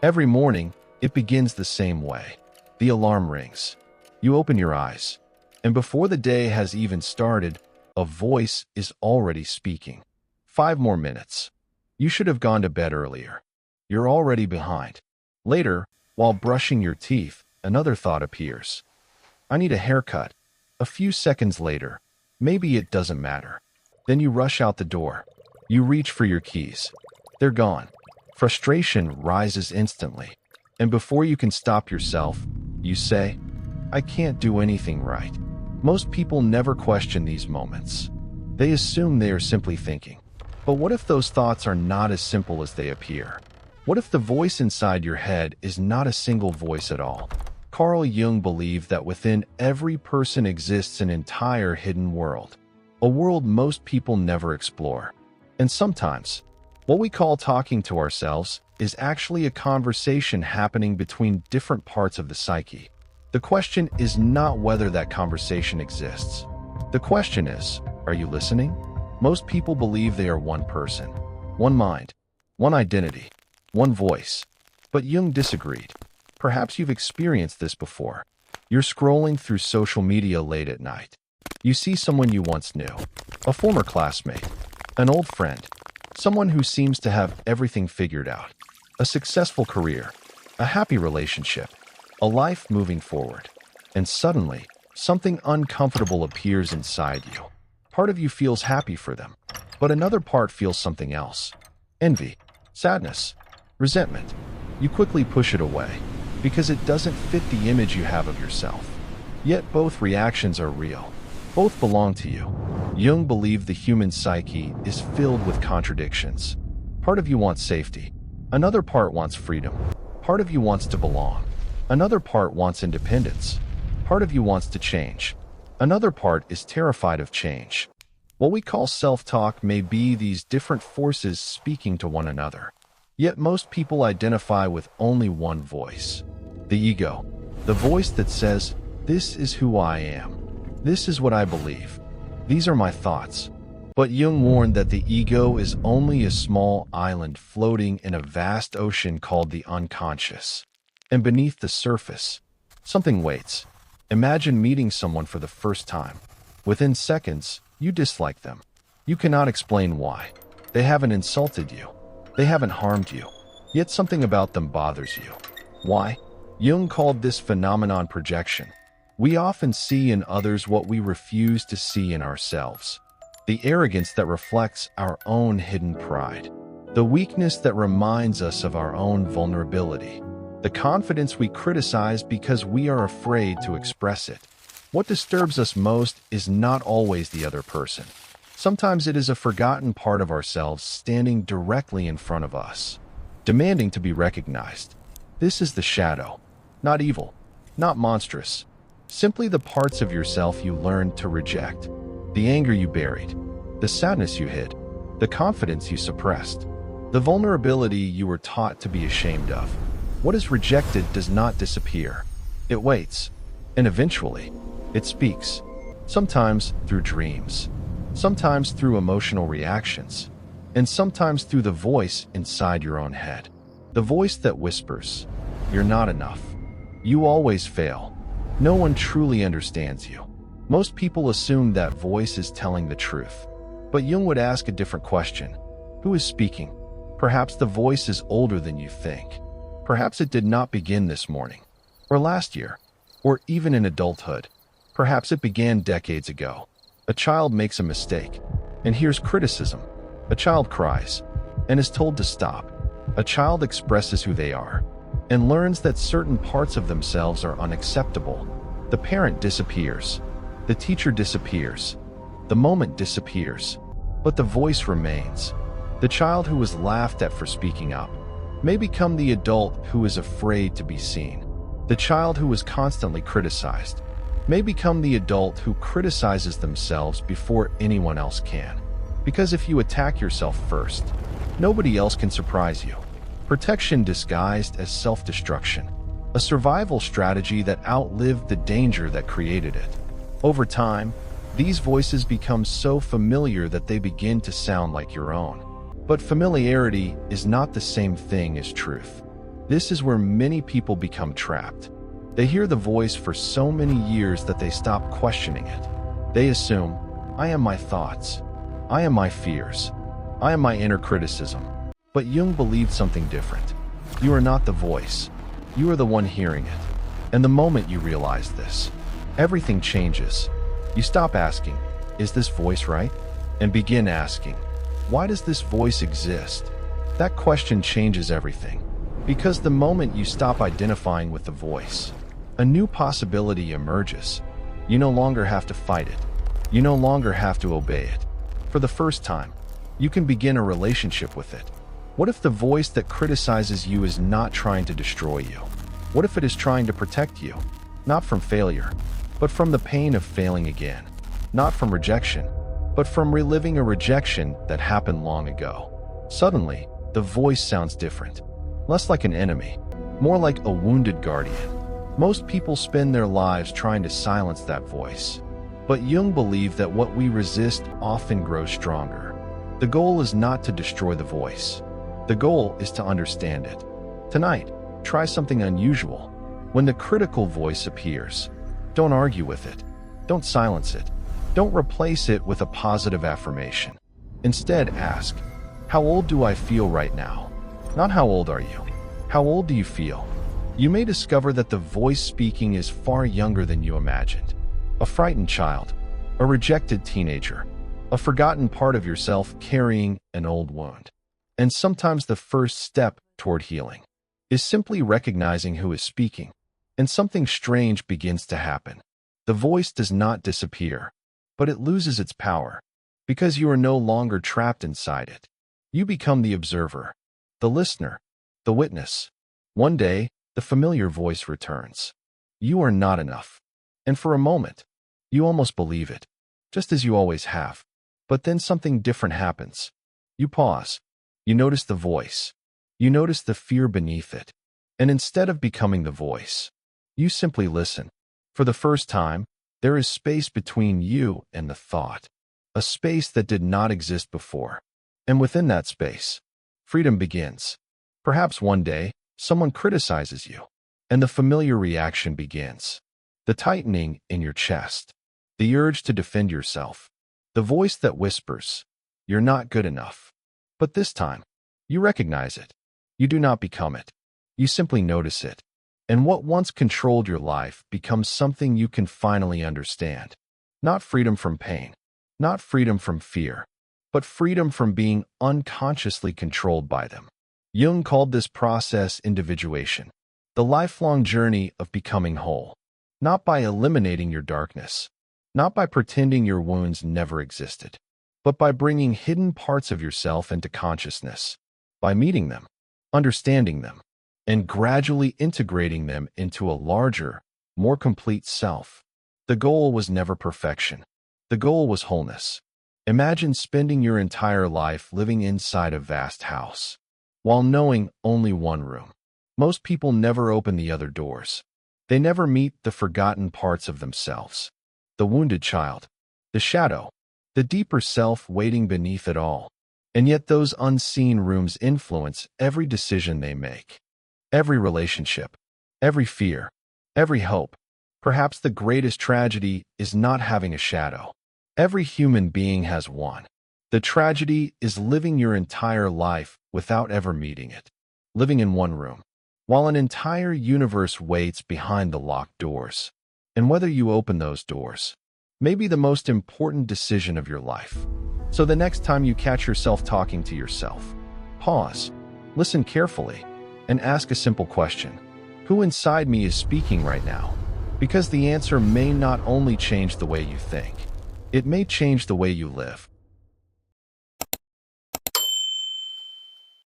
Every morning, it begins the same way. The alarm rings. You open your eyes, and before the day has even started, a voice is already speaking. 5 more minutes. You should have gone to bed earlier. You're already behind. Later, while brushing your teeth, another thought appears. I need a haircut. A few seconds later, maybe it doesn't matter. Then you rush out the door. You reach for your keys. They're gone. Frustration rises instantly. And before you can stop yourself, you say, I can't do anything right. Most people never question these moments. They assume they are simply thinking. But what if those thoughts are not as simple as they appear? What if the voice inside your head is not a single voice at all? Carl Jung believed that within every person exists an entire hidden world, a world most people never explore. And sometimes, what we call talking to ourselves is actually a conversation happening between different parts of the psyche. The question is not whether that conversation exists. The question is, are you listening? Most people believe they are one person, one mind, one identity, one voice. But Jung disagreed. Perhaps you've experienced this before. You're scrolling through social media late at night. You see someone you once knew, a former classmate, an old friend, someone who seems to have everything figured out, a successful career, a happy relationship, a life moving forward. And suddenly, something uncomfortable appears inside you. Part of you feels happy for them, but another part feels something else. Envy, sadness, resentment. You quickly push it away because it doesn't fit the image you have of yourself. Yet both reactions are real. Both belong to you. Jung believed the human psyche is filled with contradictions. Part of you wants safety. Another part wants freedom. Part of you wants to belong. Another part wants independence. Part of you wants to change. Another part is terrified of change. What we call self-talk may be these different forces speaking to one another. Yet most people identify with only one voice. The ego. The voice that says, this is who I am. This is what I believe. These are my thoughts. But Jung warned that the ego is only a small island floating in a vast ocean called the unconscious. And beneath the surface, something waits. Imagine meeting someone for the first time. Within seconds, you dislike them. You cannot explain why. They haven't insulted you. They haven't harmed you. Yet something about them bothers you. Why? Jung called this phenomenon projection. We often see in others what we refuse to see in ourselves. The arrogance that reflects our own hidden pride. The weakness that reminds us of our own vulnerability. The confidence we criticize because we are afraid to express it. What disturbs us most is not always the other person. Sometimes it is a forgotten part of ourselves standing directly in front of us, demanding to be recognized. This is the shadow. Not evil, not monstrous. Simply the parts of yourself you learned to reject. The anger you buried. The sadness you hid. The confidence you suppressed. The vulnerability you were taught to be ashamed of. What is rejected does not disappear. It waits, and eventually, it speaks. Sometimes through dreams, sometimes through emotional reactions, and sometimes through the voice inside your own head. The voice that whispers, you're not enough. You always fail. No one truly understands you. Most people assume that voice is telling the truth. But Jung would ask a different question. Who is speaking? Perhaps the voice is older than you think. Perhaps it did not begin this morning, or last year, or even in adulthood. Perhaps it began decades ago. A child makes a mistake and hears criticism. A child cries and is told to stop. A child expresses who they are and learns that certain parts of themselves are unacceptable. The parent disappears. The teacher disappears. The moment disappears. But the voice remains. The child who was laughed at for speaking up may become the adult who is afraid to be seen. The child who was constantly criticized may become the adult who criticizes themselves before anyone else can. Because if you attack yourself first, nobody else can surprise you. Protection disguised as self-destruction. A survival strategy that outlived the danger that created it. Over time, these voices become so familiar that they begin to sound like your own. But familiarity is not the same thing as truth. This is where many people become trapped. They hear the voice for so many years that they stop questioning it. They assume, I am my thoughts. I am my fears. I am my inner criticism. But Jung believed something different. You are not the voice. You are the one hearing it. And the moment you realize this, everything changes. You stop asking, is this voice right? And begin asking, why does this voice exist? That question changes everything. Because the moment you stop identifying with the voice, a new possibility emerges. You no longer have to fight it. You no longer have to obey it. For the first time, you can begin a relationship with it. What if the voice that criticizes you is not trying to destroy you? What if it is trying to protect you? Not from failure, but from the pain of failing again. Not from rejection, but from reliving a rejection that happened long ago. Suddenly, the voice sounds different. Less like an enemy, more like a wounded guardian. Most people spend their lives trying to silence that voice. But Jung believed that what we resist often grows stronger. The goal is not to destroy the voice. The goal is to understand it. Tonight, try something unusual. When the critical voice appears, don't argue with it. Don't silence it. Don't replace it with a positive affirmation. Instead, ask, how old do I feel right now? Not how old are you? How old do you feel? You may discover that the voice speaking is far younger than you imagined. A frightened child, a rejected teenager, a forgotten part of yourself carrying an old wound. And sometimes the first step toward healing is simply recognizing who is speaking. And something strange begins to happen. The voice does not disappear, but it loses its power because you are no longer trapped inside it. You become the observer, the listener, the witness. One day, the familiar voice returns. You are not enough. And for a moment, you almost believe it, just as you always have. But then something different happens. You pause. You notice the voice. You notice the fear beneath it. And instead of becoming the voice, you simply listen. For the first time, there is space between you and the thought, a space that did not exist before. And within that space, freedom begins. Perhaps one day, someone criticizes you, and the familiar reaction begins. The tightening in your chest, the urge to defend yourself, the voice that whispers, you're not good enough. But this time, you recognize it. You do not become it. You simply notice it. And what once controlled your life becomes something you can finally understand. Not freedom from pain, not freedom from fear, but freedom from being unconsciously controlled by them. Jung called this process individuation, the lifelong journey of becoming whole. Not by eliminating your darkness, not by pretending your wounds never existed, but by bringing hidden parts of yourself into consciousness, by meeting them, understanding them, and gradually integrating them into a larger, more complete self. The goal was never perfection. The goal was wholeness. Imagine spending your entire life living inside a vast house, while knowing only one room. Most people never open the other doors. They never meet the forgotten parts of themselves, the wounded child, the shadow, the deeper self waiting beneath it all. And yet those unseen rooms influence every decision they make, every relationship, every fear, every hope. Perhaps the greatest tragedy is not having a shadow. Every human being has one. The tragedy is living your entire life without ever meeting it, living in one room, while an entire universe waits behind the locked doors. And whether you open those doors may be the most important decision of your life. So the next time you catch yourself talking to yourself, pause, listen carefully, and ask a simple question. Who inside me is speaking right now? Because the answer may not only change the way you think, it may change the way you live.